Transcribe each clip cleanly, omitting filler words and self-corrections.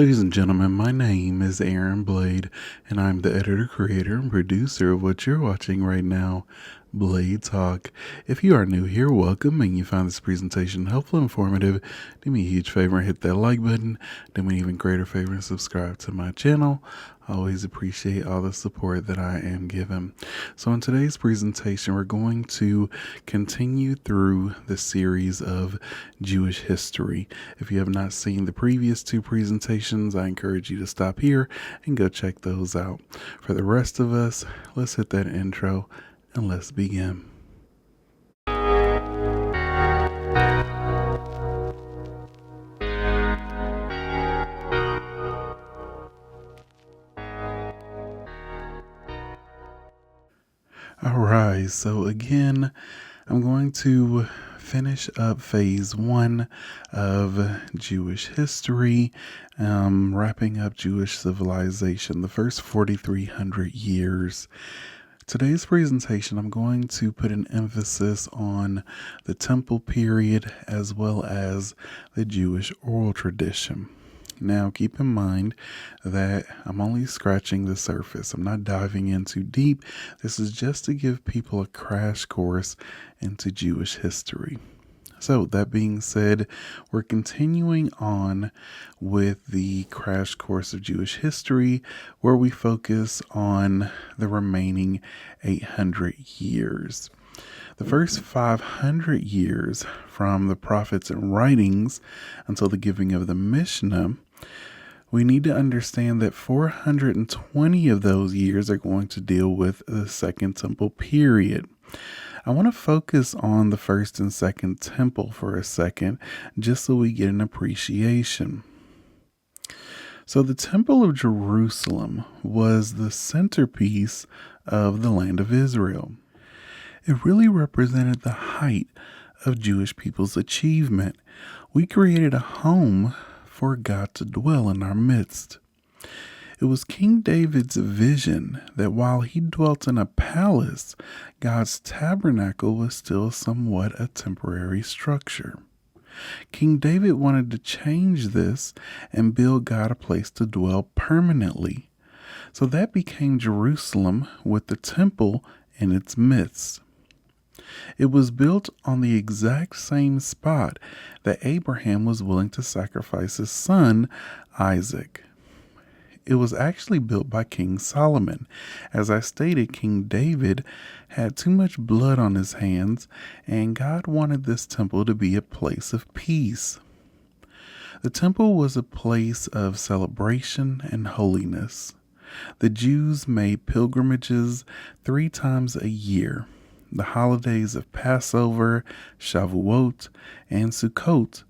Ladies and gentlemen, my name is Aaron Blade, and I'm the editor, creator, and producer of what you're watching right now, Blade Talk. If you are new here, welcome, and you find this presentation helpful and informative, do me a huge favor and hit that like button. Do me an even greater favor and subscribe to my channel. I always appreciate all the support that I am given. So in today's presentation, we're going to continue through the series of Jewish history. If you have not seen the previous two presentations, I encourage you to stop here and go check those out. For the rest of us, let's hit that intro and let's begin. All right, so again, I'm going to finish up phase one of Jewish history, wrapping up Jewish civilization, the first 4,300 years. Today's presentation, I'm going to put an emphasis on the temple period as well as the Jewish oral tradition. Now, keep in mind that I'm only scratching the surface. I'm not diving in too deep. This is just to give people a crash course into Jewish history. So that being said, we're continuing on with the crash course of Jewish history, where we focus on the remaining 800 years. The first 500 years, from the prophets and writings until the giving of the Mishnah, we need to understand that 420 of those years are going to deal with the Second Temple period. I want to focus on the First and Second Temple for a second, just so we get an appreciation. So the Temple of Jerusalem was the centerpiece of the land of Israel. It really represented the height of Jewish people's achievement. We created a home for God to dwell in our midst. It was King David's vision that while he dwelt in a palace, God's tabernacle was still somewhat a temporary structure. King David wanted to change this and build God a place to dwell permanently. So that became Jerusalem, with the temple in its midst. It was built on the exact same spot that Abraham was willing to sacrifice his son, Isaac. It was actually built by King Solomon. As I stated, King David had too much blood on his hands, and God wanted this temple to be a place of peace. The temple was a place of celebration and holiness. The Jews made pilgrimages 3 times a year. The holidays of Passover, Shavuot, and Sukkot,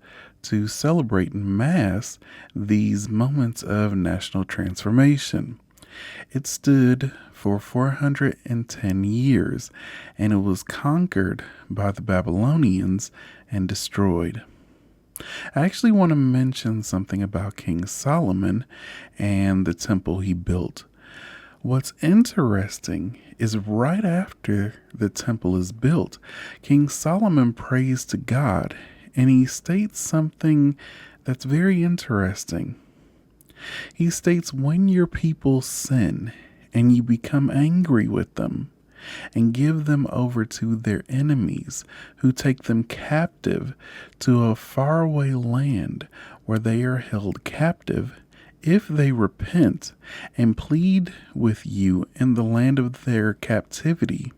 to celebrate in Mass these moments of national transformation. It stood for 410 years, and it was conquered by the Babylonians and destroyed. I actually want to mention something about King Solomon and the temple he built. What's interesting is right after the temple is built, King Solomon prays to God, and he states something that's very interesting. He states, when your people sin and you become angry with them and give them over to their enemies, who take them captive to a faraway land where they are held captive, if they repent and plead with you in the land of their captivity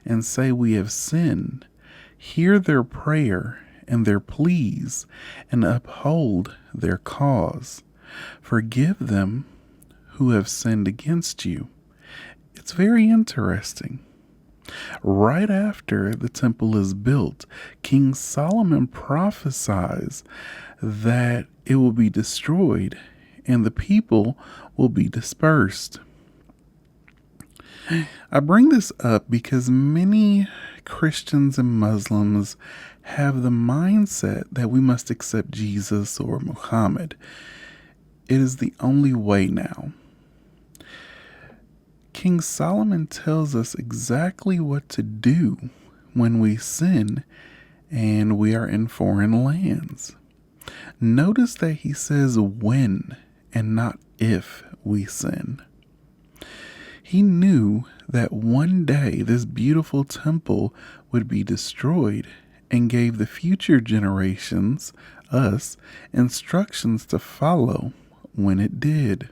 and say, we have sinned, hear their prayer and their pleas and uphold their cause. Forgive them who have sinned against you. It's very interesting. Right after the temple is built, King Solomon prophesies that it will be destroyed and the people will be dispersed. I bring this up because many Christians and Muslims have the mindset that we must accept Jesus or Muhammad. It is the only way now. King Solomon tells us exactly what to do when we sin and we are in foreign lands. Notice that he says when and not if we sin. He knew that one day this beautiful temple would be destroyed and gave the future generations, us, instructions to follow when it did.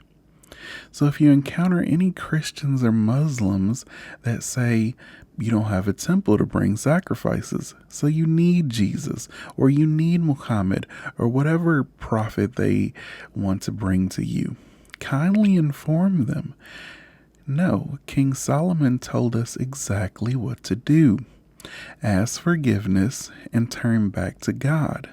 So if you encounter any Christians or Muslims that say you don't have a temple to bring sacrifices, so you need Jesus or you need Muhammad or whatever prophet they want to bring to you, kindly inform them. No, King Solomon told us exactly what to do. Ask forgiveness and turn back to God.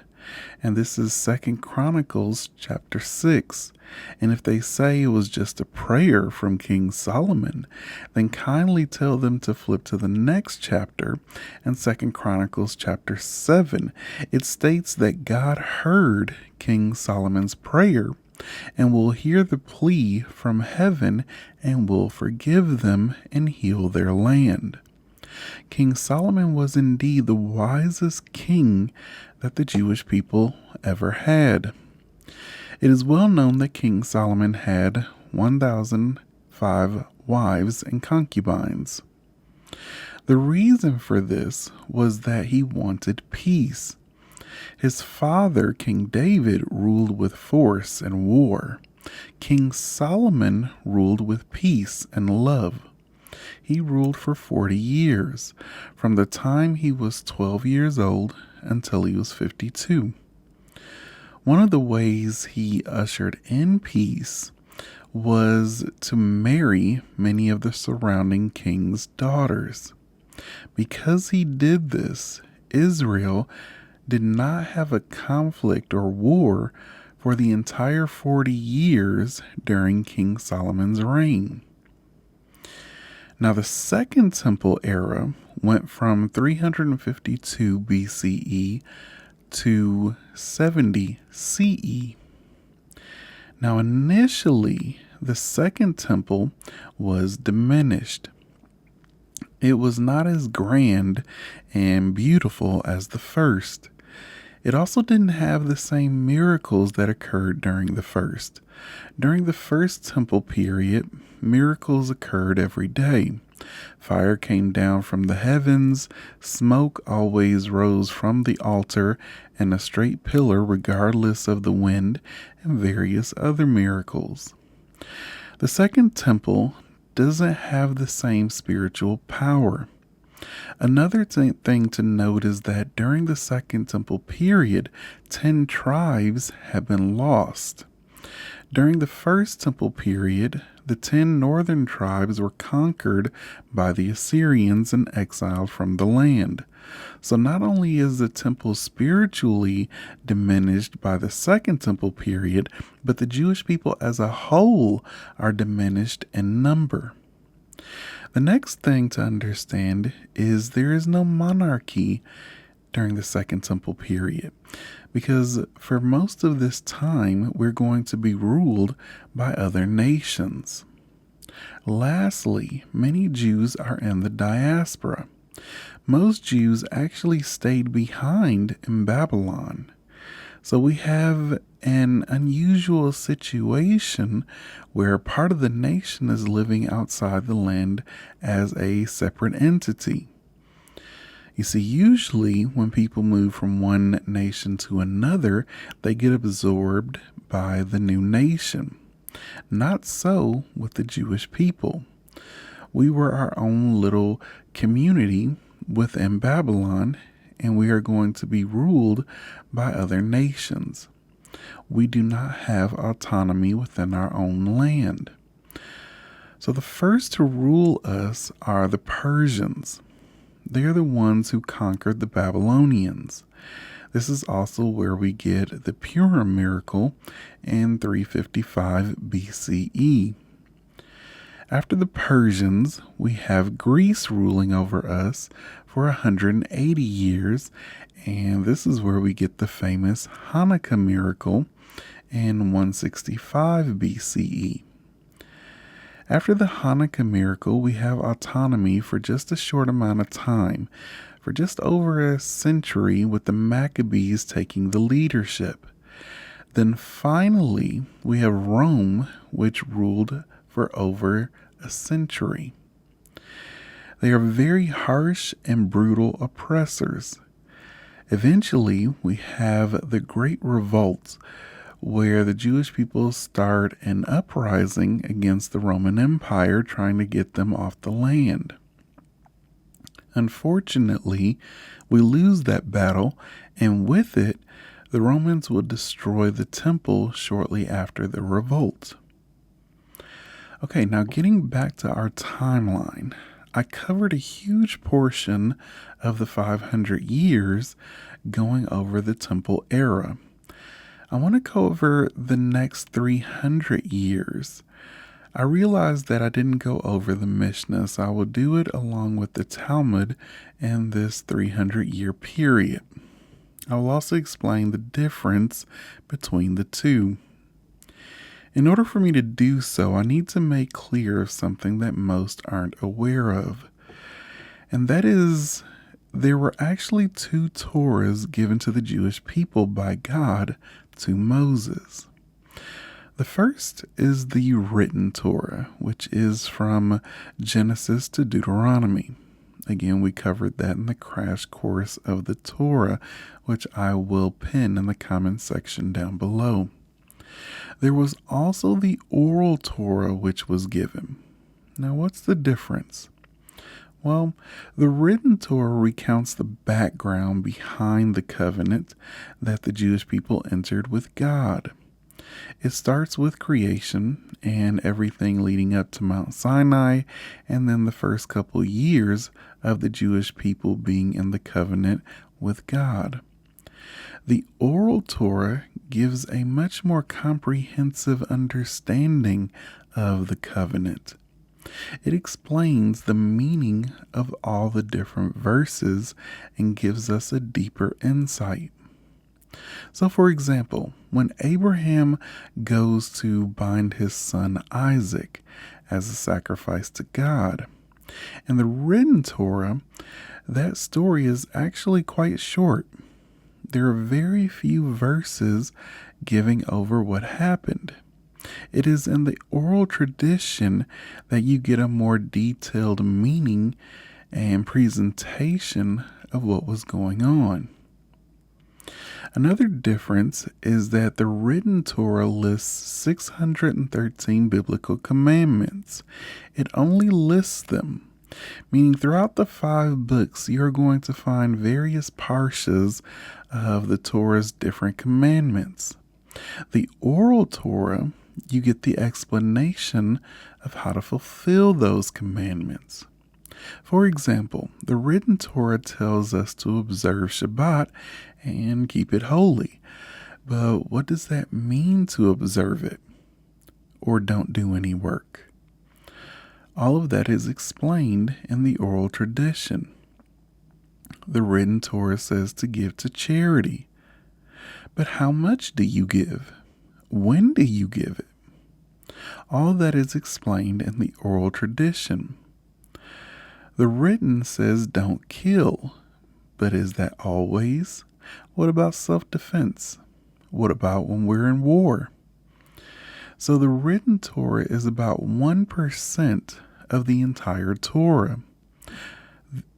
And this is 2 Chronicles chapter 6. And if they say it was just a prayer from King Solomon, then kindly tell them to flip to the next chapter in 2 Chronicles chapter 7. It states that God heard King Solomon's prayer and will hear the plea from heaven and will forgive them and heal their land. King Solomon was indeed the wisest king that the Jewish people ever had. It is well known that King Solomon had 1,005 wives and concubines. The reason for this was that he wanted peace. His father, King David, ruled with force and war. King Solomon ruled with peace and love. He ruled for 40 years, from the time he was 12 years old until he was 52. One of the ways he ushered in peace was to marry many of the surrounding kings' daughters. Because he did this, Israel did not have a conflict or war for the entire 40 years during King Solomon's reign. Now, the Second Temple era went from 352 BCE to 70 CE. Now, initially, the Second Temple was diminished. It was not as grand and beautiful as the first. It also didn't have the same miracles that occurred during the first. During the First Temple period, miracles occurred every day. Fire came down from the heavens, smoke always rose from the altar, and a straight pillar regardless of the wind, and various other miracles. The Second Temple doesn't have the same spiritual power. Another thing to note is that during the Second Temple period, 10 tribes have been lost. During the First Temple period, the 10 northern tribes were conquered by the Assyrians and exiled from the land. So not only is the temple spiritually diminished by the Second Temple period, but the Jewish people as a whole are diminished in number. The next thing to understand is there is no monarchy during the Second Temple period, because for most of this time we're going to be ruled by other nations. Lastly, many Jews are in the diaspora. Most Jews actually stayed behind in Babylon. So we have an unusual situation where part of the nation is living outside the land as a separate entity. You see, usually when people move from one nation to another, they get absorbed by the new nation. Not so with the Jewish people. We were our own little community within Babylon, and we are going to be ruled by other nations. We do not have autonomy within our own land. So the first to rule us are the Persians. They are the ones who conquered the Babylonians. This is also where we get the Purim miracle in 355 BCE. After the Persians, we have Greece ruling over us for 180 years, and this is where we get the famous Hanukkah miracle in 165 BCE. After the Hanukkah miracle, we have autonomy for just a short amount of time, for just over a century, with the Maccabees taking the leadership. Then finally, we have Rome, which ruled for over a century. They are very harsh and brutal oppressors. Eventually, we have the Great Revolt, where the Jewish people start an uprising against the Roman Empire, trying to get them off the land. Unfortunately, we lose that battle, and with it, the Romans will destroy the temple shortly after the revolt. Okay, now getting back to our timeline, I covered a huge portion of the 500 years going over the temple era. I want to cover the next 300 years. I realized that I didn't go over the Mishnah, so I will do it along with the Talmud in this 300-year period. I will also explain the difference between the two. In order for me to do so, I need to make clear something that most aren't aware of. And that is, there were actually two Torahs given to the Jewish people by God to Moses. The first is the written Torah, which is from Genesis to Deuteronomy. Again, we covered that in the crash course of the Torah, which I will pin in the comment section down below. There was also the oral Torah which was given. Now, what's the difference? Well, the written Torah recounts the background behind the covenant that the Jewish people entered with God. It starts with creation and everything leading up to Mount Sinai, and then the first couple years of the Jewish people being in the covenant with God. The oral Torah gives a much more comprehensive understanding of the covenant. It explains the meaning of all the different verses and gives us a deeper insight. So, for example, when Abraham goes to bind his son Isaac as a sacrifice to God, in the written Torah, that story is actually quite short. There are very few verses giving over what happened. It is in the oral tradition that you get a more detailed meaning and presentation of what was going on. Another difference is that the written Torah lists 613 biblical commandments. It only lists them, meaning throughout the 5 books you are going to find various parshas of the Torah's different commandments. The oral Torah, you get the explanation of how to fulfill those commandments. For example, the written Torah tells us to observe Shabbat and keep it holy. But what does that mean to observe it? Or don't do any work? All of that is explained in the oral tradition. The written Torah says to give to charity. But how much do you give? When do you give it? All that is explained in the oral tradition. The written says don't kill, but is that always? What about self-defense? What about when we're in war? So the written Torah is about 1% of the entire Torah.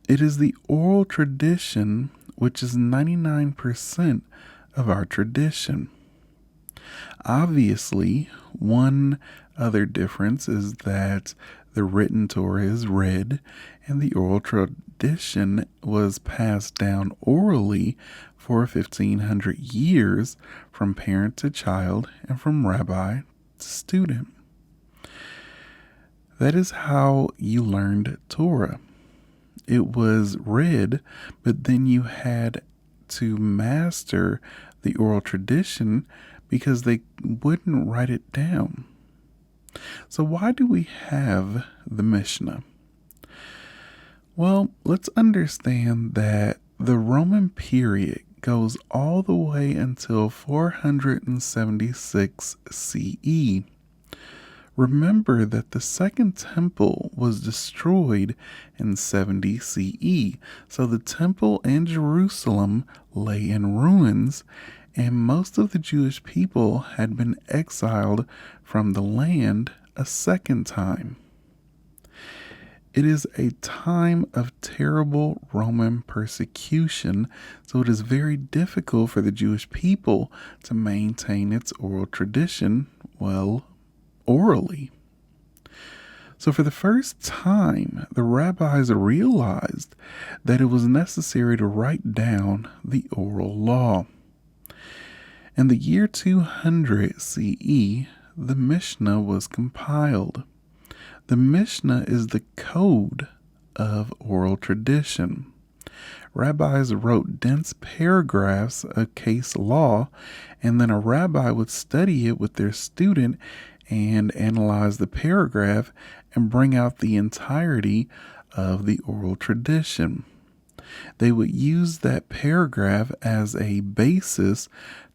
It is the oral tradition, which is 99% of our tradition. Obviously, one other difference is that the written Torah is read and the oral tradition was passed down orally for 1,500 years from parent to child and from rabbi to student. That is how you learned Torah. It was read, but then you had to master the oral tradition because they wouldn't write it down. So why do we have the Mishnah? Well, let's understand that the Roman period goes all the way until 476 CE. Remember that the Second Temple was destroyed in 70 CE, so the temple in Jerusalem lay in ruins, and most of the Jewish people had been exiled from the land a second time. It is a time of terrible Roman persecution, so it is very difficult for the Jewish people to maintain its oral tradition, well, orally. So, for the first time, the rabbis realized that it was necessary to write down the oral law. In the year 200 CE, the Mishnah was compiled. The Mishnah is the code of oral tradition. Rabbis wrote dense paragraphs of case law, and then a rabbi would study it with their student and analyze the paragraph and bring out the entirety of the oral tradition. They would use that paragraph as a basis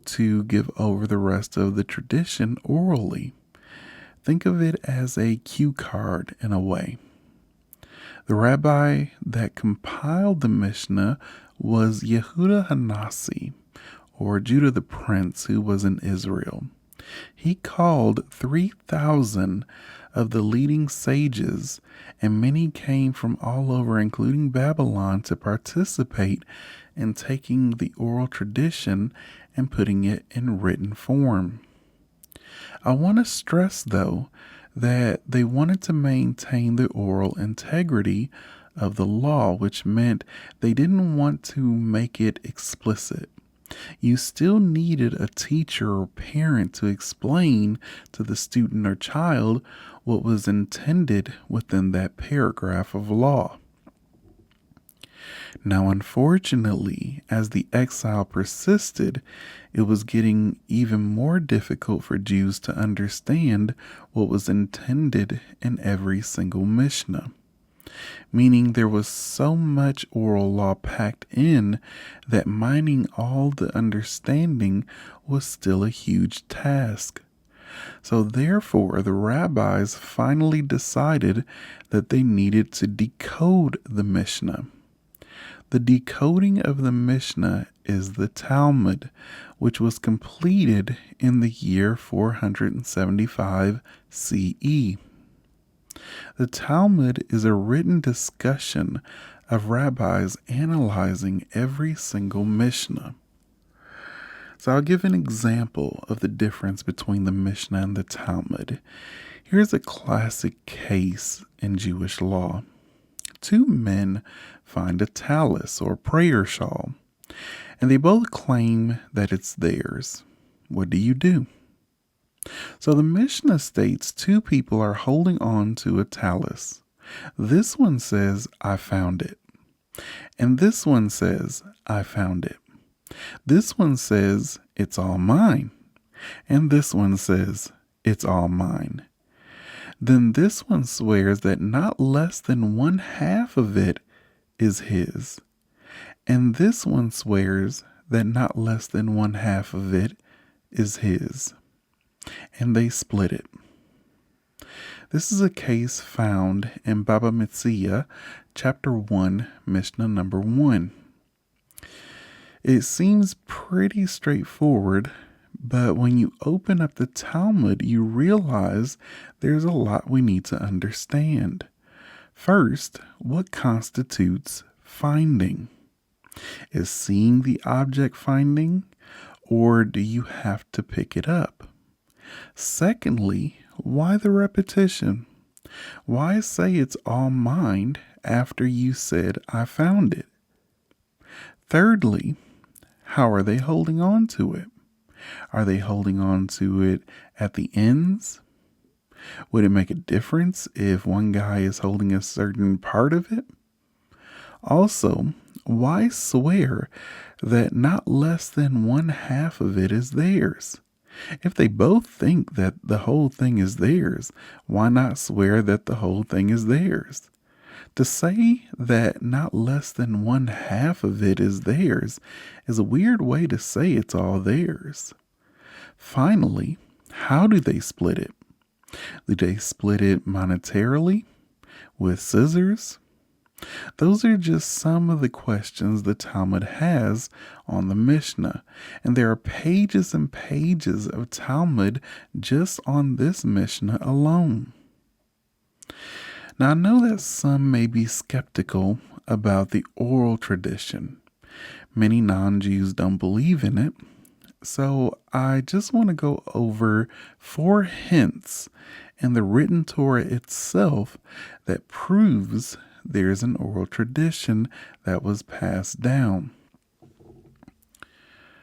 to give over the rest of the tradition orally. Think of it as a cue card in a way. The rabbi that compiled the Mishnah was Yehuda Hanasi, or Judah the Prince, who was in Israel. He called 3,000 of the leading sages, and many came from all over, including Babylon, to participate in taking the oral tradition and putting it in written form. I want to stress, though, that they wanted to maintain the oral integrity of the law, which meant they didn't want to make it explicit. You still needed a teacher or parent to explain to the student or child what was intended within that paragraph of law. Now, unfortunately, as the exile persisted, it was getting even more difficult for Jews to understand what was intended in every single Mishnah. Meaning there was so much oral law packed in that mining all the understanding was still a huge task. So therefore, the rabbis finally decided that they needed to decode the Mishnah. The decoding of the Mishnah is the Talmud, which was completed in the year 475 CE. The Talmud is a written discussion of rabbis analyzing every single Mishnah. So I'll give an example of the difference between the Mishnah and the Talmud. Here's a classic case in Jewish law. Two men find a tallis or prayer shawl, and they both claim that it's theirs. What do? So the Mishnah states two people are holding on to a tallis. This one says, I found it. And this one says, I found it. This one says, it's all mine. And this one says, it's all mine. Then this one swears that not less than 1/2 of it is his. And this one swears that not less than 1/2 of it is his. And they split it. This is a case found in Baba Metzia, chapter 1, Mishnah number 1. It seems pretty straightforward, but when you open up the Talmud, you realize there's a lot we need to understand. First, what constitutes finding? Is seeing the object finding, or do you have to pick it up? Secondly, why the repetition? Why say it's all mine after you said I found it? Thirdly, how are they holding on to it? Are they holding on to it at the ends? Would it make a difference if one guy is holding a certain part of it? Also, why swear that not less than 1/2 of it is theirs? If they both think that the whole thing is theirs, why not swear that the whole thing is theirs? To say that not less than 1/2 of it is theirs is a weird way to say it's all theirs. Finally, how do they split it? Do they split it monetarily, with scissors? Those are just some of the questions the Talmud has on the Mishnah, and there are pages and pages of Talmud just on this Mishnah alone. Now, I know that some may be skeptical about the oral tradition. Many non-Jews don't believe in it, so I just want to go over 4 hints in the written Torah itself that proves there's an oral tradition that was passed down.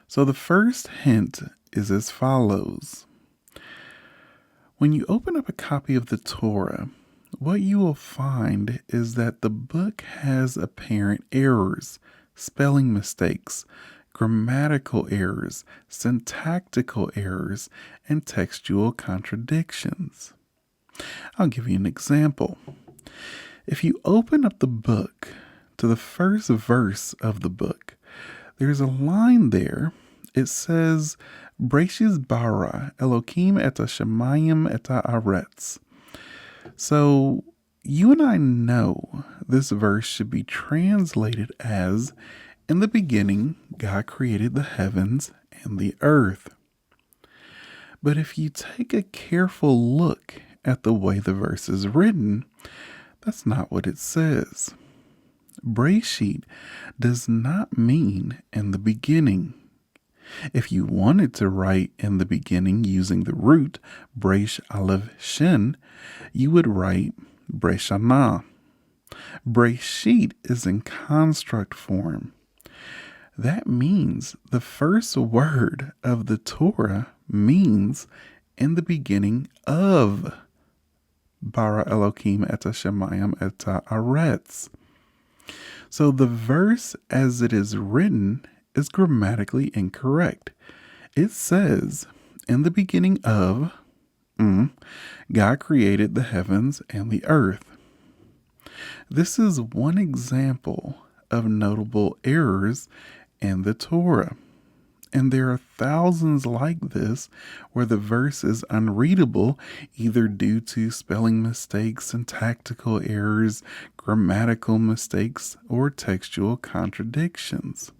So the first hint is as follows. When you open up a copy of the Torah, what you will find is that the book has apparent errors, spelling mistakes, grammatical errors, syntactical errors, and textual contradictions. I'll give you an example. If you open up the book to the first verse of the book, there's a line there. It says, Breshis bara Elokim et hashamayim et haaretz. So you and I know this verse should be translated as, in the beginning, God created the heavens and the earth. But if you take a careful look at the way the verse is written, that's not what it says. Breshit does not mean in the beginning. If you wanted to write in the beginning using the root Bresh Aleph Shin, you would write Breshana. Breshit is in construct form. That means the first word of the Torah means in the beginning of. Bara Elokim et hashamayim et haaretz. So the verse as it is written is grammatically incorrect. It says, in the beginning of, God created the heavens and the earth. This is one example of notable errors in the Torah. And there are thousands like this where the verse is unreadable either due to spelling mistakes, syntactical errors, grammatical mistakes, or textual contradictions.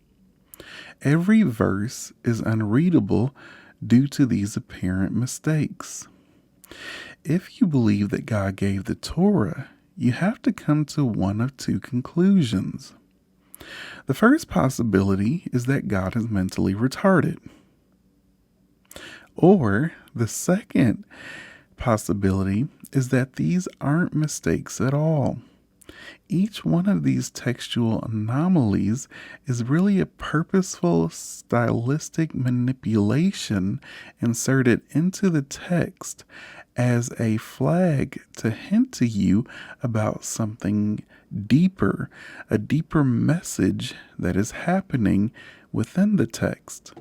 Every verse is unreadable due to these apparent mistakes. If you believe that God gave the Torah, you have to come to one of 2 conclusions. The first possibility is that God is mentally retarded. Or the second possibility is that these aren't mistakes at all. Each one of these textual anomalies is really a purposeful stylistic manipulation inserted into the text as a flag to hint to you about something deeper, a deeper message that is happening within the text.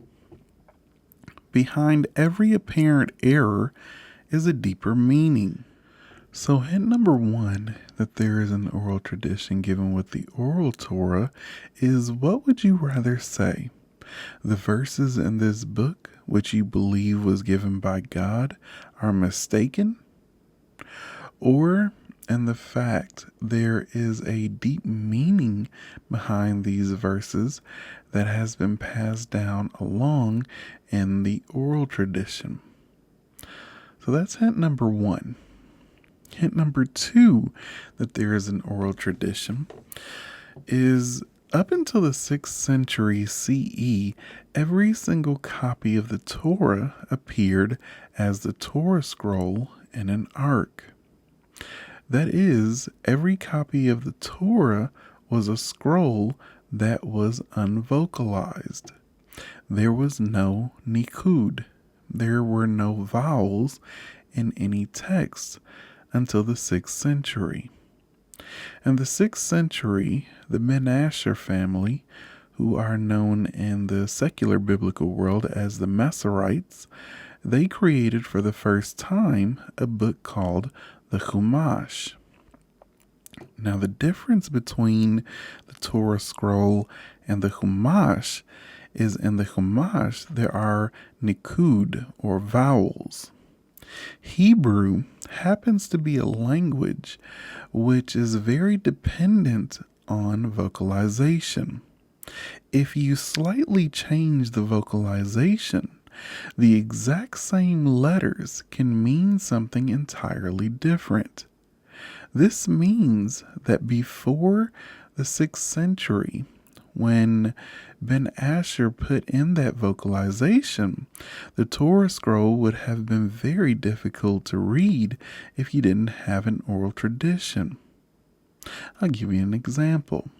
Behind every apparent error is a deeper meaning. So hint number 1 that there is an oral tradition given with the oral Torah is, what would you rather say? The verses in this book, which you believe was given by God, are mistaken? Or in the fact there is a deep meaning behind these verses that has been passed down along in the oral tradition? So that's hint number 1. Hint number 2 that there is an oral tradition is, up until the 6th century CE, every single copy of the Torah appeared as the Torah scroll in an ark. That is, every copy of the Torah was a scroll that was unvocalized. There was no nikud. There were no vowels in any text until the 6th century. In the 6th century, the Ben-Asher family, who are known in the secular biblical world as the Masoretes, they created for the first time a book called the Chumash. Now, the difference between the Torah scroll and the Chumash is, in the Chumash there are nikud, or vowels. Hebrew happens to be a language which is very dependent on vocalization. If you slightly change the vocalization, the exact same letters can mean something entirely different. This means that before the 6th century, when Ben Asher put in that vocalization, the Torah scroll would have been very difficult to read if you didn't have an oral tradition. I'll give you an example.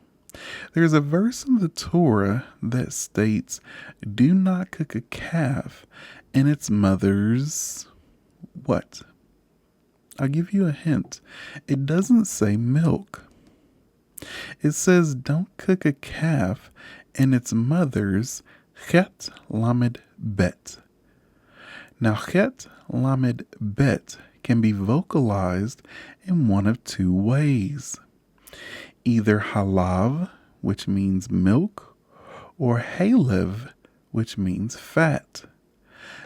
There's a verse in the Torah that states, "Do not cook a calf in its mother's what?" I'll give you a hint. It doesn't say milk. It says, "Don't cook a calf in its mother's chet lamed bet." Now, chet lamed bet can be vocalized in one of two ways. Either halav, which means milk, or halev, which means fat.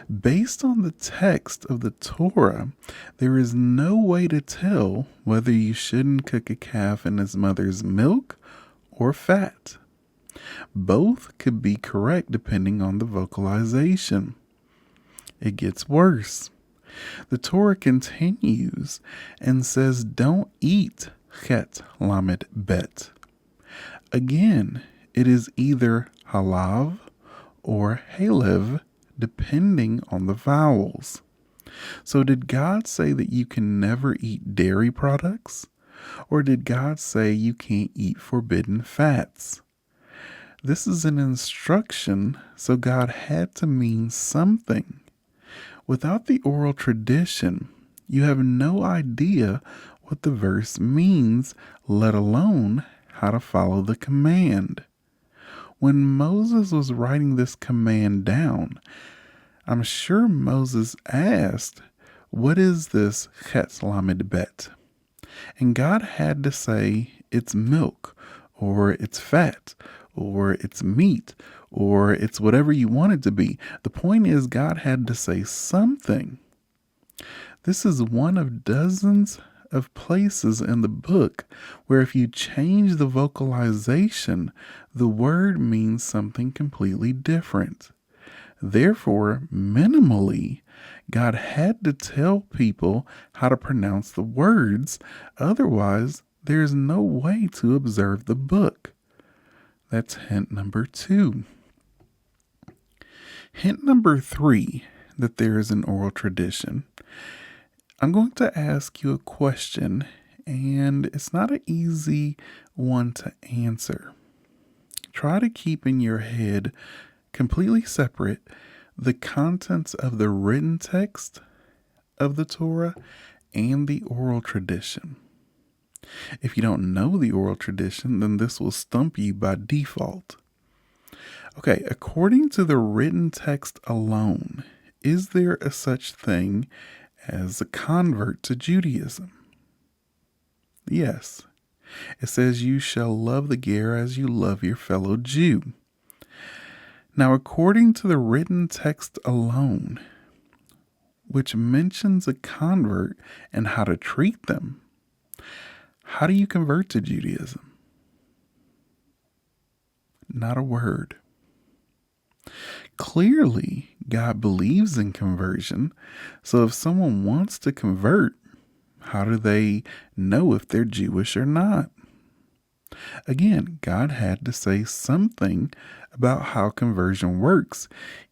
Based on the text of the Torah, there is no way to tell whether you shouldn't cook a calf in its mother's milk or fat. Both could be correct depending on the vocalization. It gets worse. The Torah continues and says, "Don't eat chet lamed bet." Again, it is either halav or halev, depending on the vowels. So did God say that you can never eat dairy products? Or did God say you can't eat forbidden fats? This is an instruction, so God had to mean something. Without the oral tradition, you have no idea what the verse means, let alone how to follow the command. When Moses was writing this command down, I'm sure Moses asked, "What is this chet lamed bet?" And God had to say, "It's milk," or "It's fat," or "It's meat," or "It's whatever you want it to be." The point is, God had to say something. This is one of dozens of places in the book where if you change the vocalization, the word means something completely different. Therefore, minimally, God had to tell people how to pronounce the words, otherwise there's no way to observe the book. That's hint number 2. Hint number 3, that there is an oral tradition. I'm going to ask you a question, and it's not an easy one to answer. Try to keep in your head, completely separate, the contents of the written text of the Torah and the oral tradition. If you don't know the oral tradition, then this will stump you by default. Okay, according to the written text alone, is there a such thing as a convert to Judaism? Yes. It says, "You shall love the ger as you love your fellow Jew." Now, according to the written text alone, which mentions a convert and how to treat them, how do you convert to Judaism? Not a word. Clearly, God believes in conversion, so if someone wants to convert, how do they know if they're Jewish or not? Again, God had to say something about how conversion works,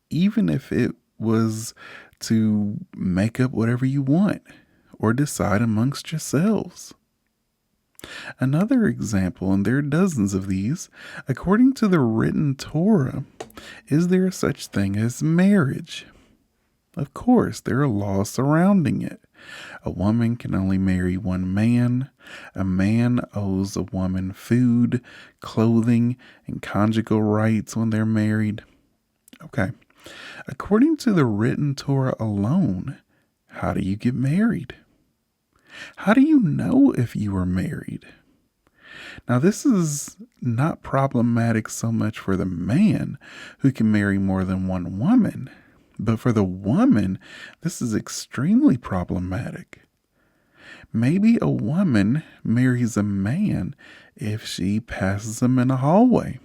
even if it was to make up whatever you want or decide amongst yourselves. Another example, and there are dozens of these, according to the written Torah, is there such thing as marriage? Of course, there are laws surrounding it. A woman can only marry one man. A man owes a woman food, clothing, and conjugal rights when they're married. Okay. According to the written Torah alone, how do you get married? How do you know if you are married? Now, this is not problematic so much for the man who can marry more than one woman. But for the woman, this is extremely problematic. Maybe a woman marries a man if she passes him in a hallway.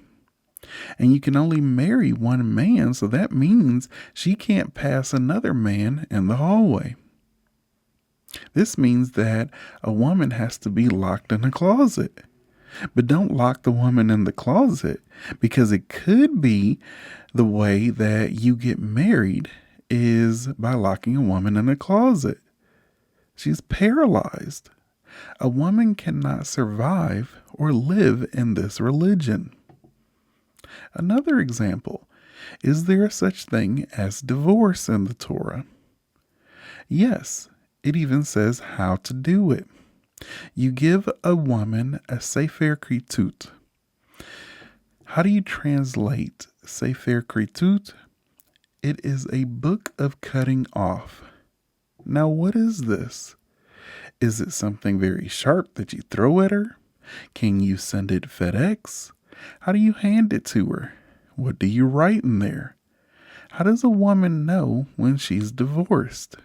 And you can only marry one man, so that means she can't pass another man in the hallway. This means that a woman has to be locked in a closet. But don't lock the woman in the closet, because it could be the way that you get married is by locking a woman in a closet. She's paralyzed. A woman cannot survive or live in this religion. Another example, is there such thing as divorce in the Torah? Yes, it even says how to do it. You give a woman a Sefer Kritut. How do you translate Sefer Kritut? It is a book of cutting off. Now, what is this? Is it something very sharp that you throw at her? Can you send it FedEx? How do you hand it to her? What do you write in there? How does a woman know when she's divorced?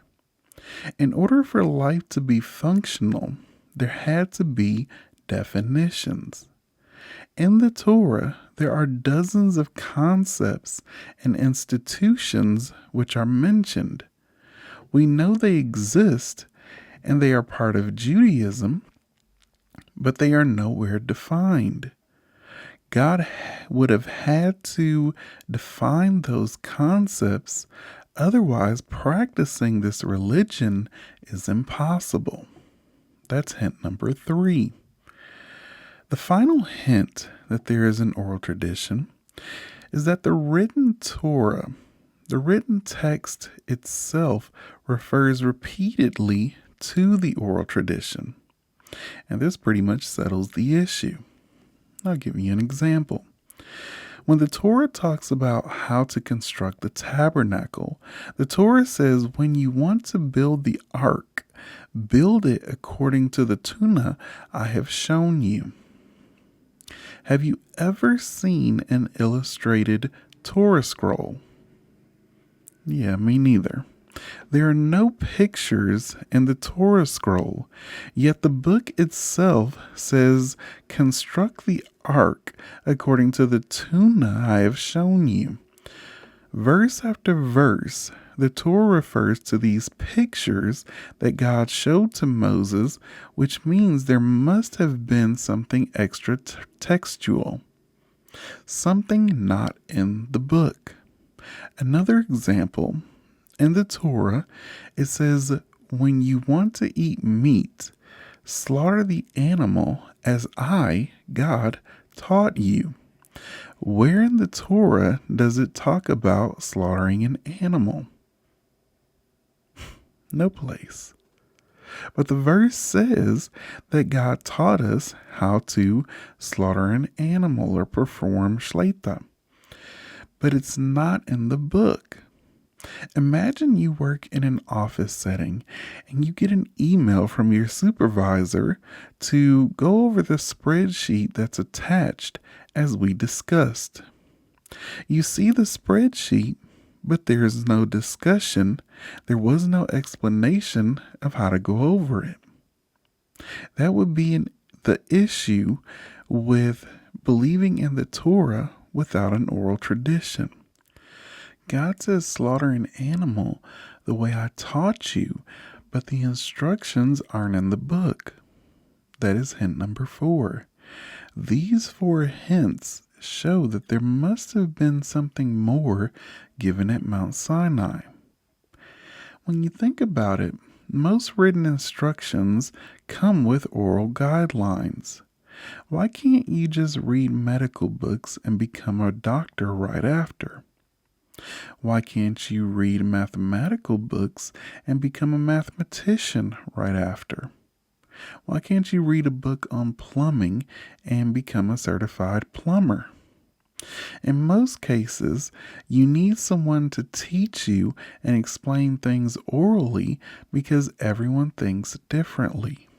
In order for life to be functional, there had to be definitions. In the Torah, there are dozens of concepts and institutions which are mentioned. We know they exist and they are part of Judaism, but they are nowhere defined. God would have had to define those concepts, otherwise practicing this religion is impossible. That's hint number 3. The final hint that there is an oral tradition is that the written Torah, the written text itself, refers repeatedly to the oral tradition. And this pretty much settles the issue. I'll give you an example. When the Torah talks about how to construct the tabernacle, the Torah says when you want to build the ark, build it according to the Tunah I have shown you. Have you ever seen an illustrated Torah scroll? Yeah, me neither. There are no pictures in the Torah scroll, yet the book itself says, construct the ark according to the Tunah I have shown you. Verse after verse, the Torah refers to these pictures that God showed to Moses, which means there must have been something extra textual, something not in the book. Another example, in the Torah, it says, when you want to eat meat, slaughter the animal as I, God, taught you. Where in the Torah does it talk about slaughtering an animal? No place. But the verse says that God taught us how to slaughter an animal or perform shleita. But it's not in the book. Imagine you work in an office setting and you get an email from your supervisor to go over the spreadsheet that's attached as we discussed. You see the spreadsheet, but there is no discussion. There was no explanation of how to go over it. That would be the issue with believing in the Torah without an oral tradition. God says slaughter an animal the way I taught you, but the instructions aren't in the book. That is hint number 4. These 4 hints show that there must have been something more given at Mount Sinai. When you think about it, most written instructions come with oral guidelines. Why can't you just read medical books and become a doctor right after? Why can't you read mathematical books and become a mathematician right after? Why can't you read a book on plumbing and become a certified plumber? In most cases, you need someone to teach you and explain things orally because everyone thinks differently.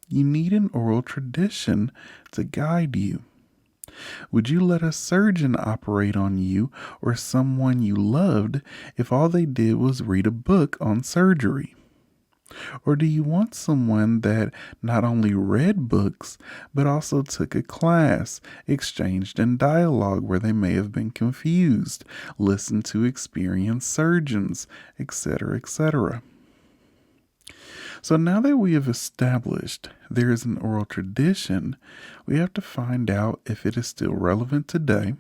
You need an oral tradition to guide you. Would you let a surgeon operate on you or someone you loved if all they did was read a book on surgery? Or do you want someone that not only read books, but also took a class, exchanged in dialogue where they may have been confused, listened to experienced surgeons, etc., etc.? So now that we have established there is an oral tradition, we have to find out if it is still relevant today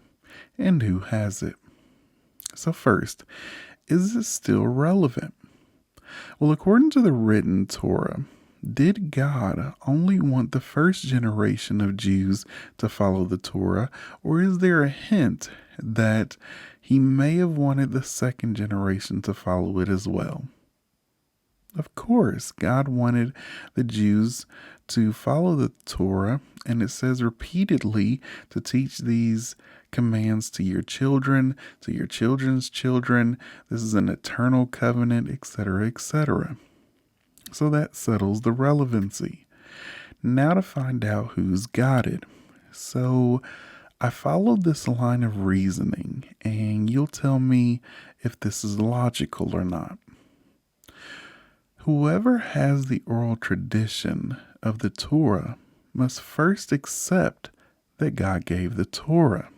and who has it. So first, is it still relevant? Well, according to the written Torah, did God only want the first generation of Jews to follow the Torah, or is there a hint that he may have wanted the second generation to follow it as well? Of course, God wanted the Jews to follow the Torah, and it says repeatedly to teach these commands to your children, to your children's children. This is an eternal covenant, etc., etc. So that settles the relevancy. Now to find out who's got it. So I followed this line of reasoning, and you'll tell me if this is logical or not. Whoever has the oral tradition of the Torah must first accept that God gave the Torah.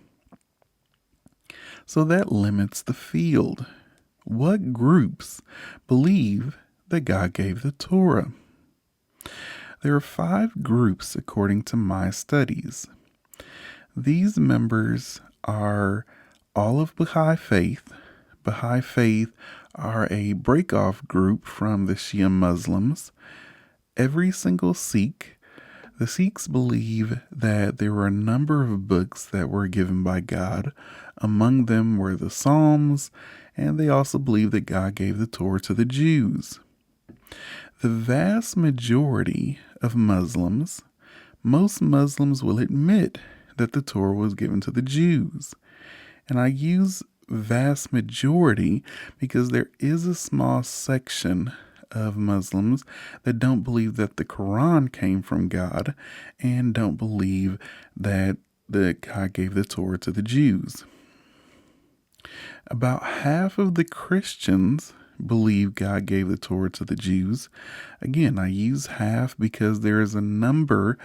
So that limits the field. What groups believe that God gave the Torah? There are 5 groups according to my studies. These members are all of Baha'i Faith. Baha'i Faith are a break-off group from the Shia Muslims. Every single Sikh. The Sikhs believe that there were a number of books that were given by God. Among them were the Psalms, and they also believe that God gave the Torah to the Jews. The vast majority of Muslims, most Muslims will admit that the Torah was given to the Jews. And I use vast majority because there is a small section of Muslims that don't believe that the Quran came from God and don't believe that God gave the Torah to the Jews. About half of the Christians believe God gave the Torah to the Jews. Again, I use half because there is a number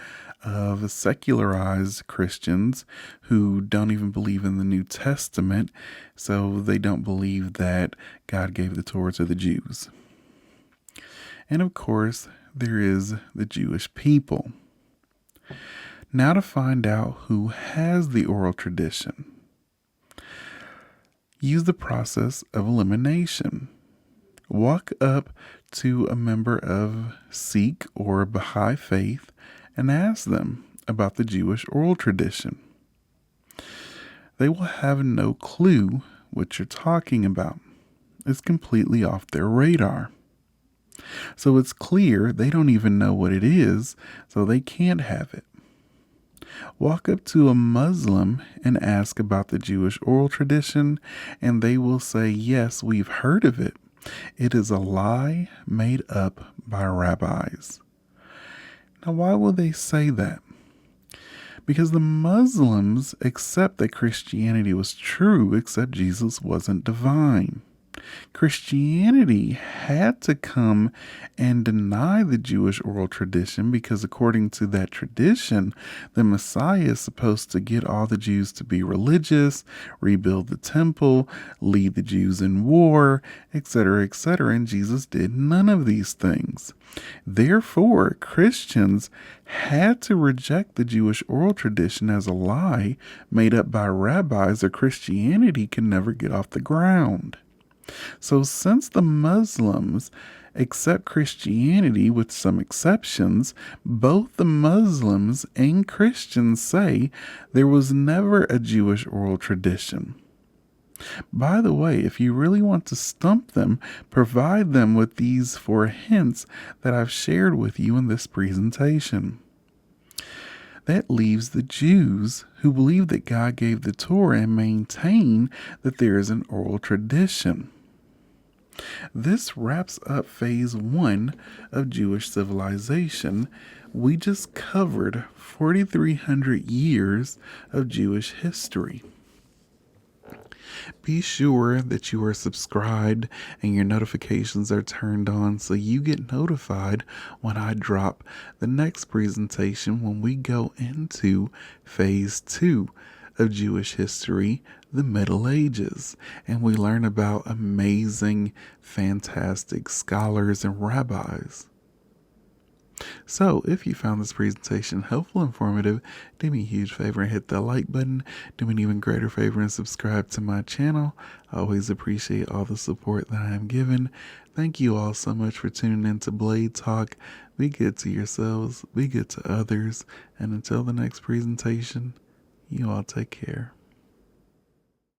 of secularized Christians who don't even believe in the New Testament, so they don't believe that God gave the Torah to the Jews. And of course, there is the Jewish people. Now to find out who has the oral tradition. Use the process of elimination. Walk up to a member of Sikh or Baha'i faith and ask them about the Jewish oral tradition. They will have no clue what you're talking about. It's completely off their radar. So it's clear they don't even know what it is, so they can't have it. Walk up to a Muslim and ask about the Jewish oral tradition, and they will say, yes, we've heard of it. It is a lie made up by rabbis. Now, why will they say that? Because the Muslims accept that Christianity was true, except Jesus wasn't divine. Christianity had to come and deny the Jewish oral tradition because according to that tradition, the Messiah is supposed to get all the Jews to be religious, rebuild the temple, lead the Jews in war, etc., etc., and Jesus did none of these things. Therefore, Christians had to reject the Jewish oral tradition as a lie made up by rabbis, or Christianity can never get off the ground. So since the Muslims accept Christianity with some exceptions, both the Muslims and Christians say there was never a Jewish oral tradition. By the way, if you really want to stump them, provide them with these 4 hints that I've shared with you in this presentation. That leaves the Jews who believe that God gave the Torah and maintain that there is an oral tradition. This wraps up phase one of Jewish civilization. We just covered 4,300 years of Jewish history. Be sure that you are subscribed and your notifications are turned on so you get notified when I drop the next presentation when we go into phase two of Jewish history, the Middle Ages, and we learn about amazing, fantastic scholars and rabbis. So, if you found this presentation helpful and informative, do me a huge favor and hit that like button. Do me an even greater favor and subscribe to my channel. I always appreciate all the support that I am given. Thank you all so much for tuning in to Blade Talk. Be good to yourselves, be good to others, and until the next presentation, you all take care.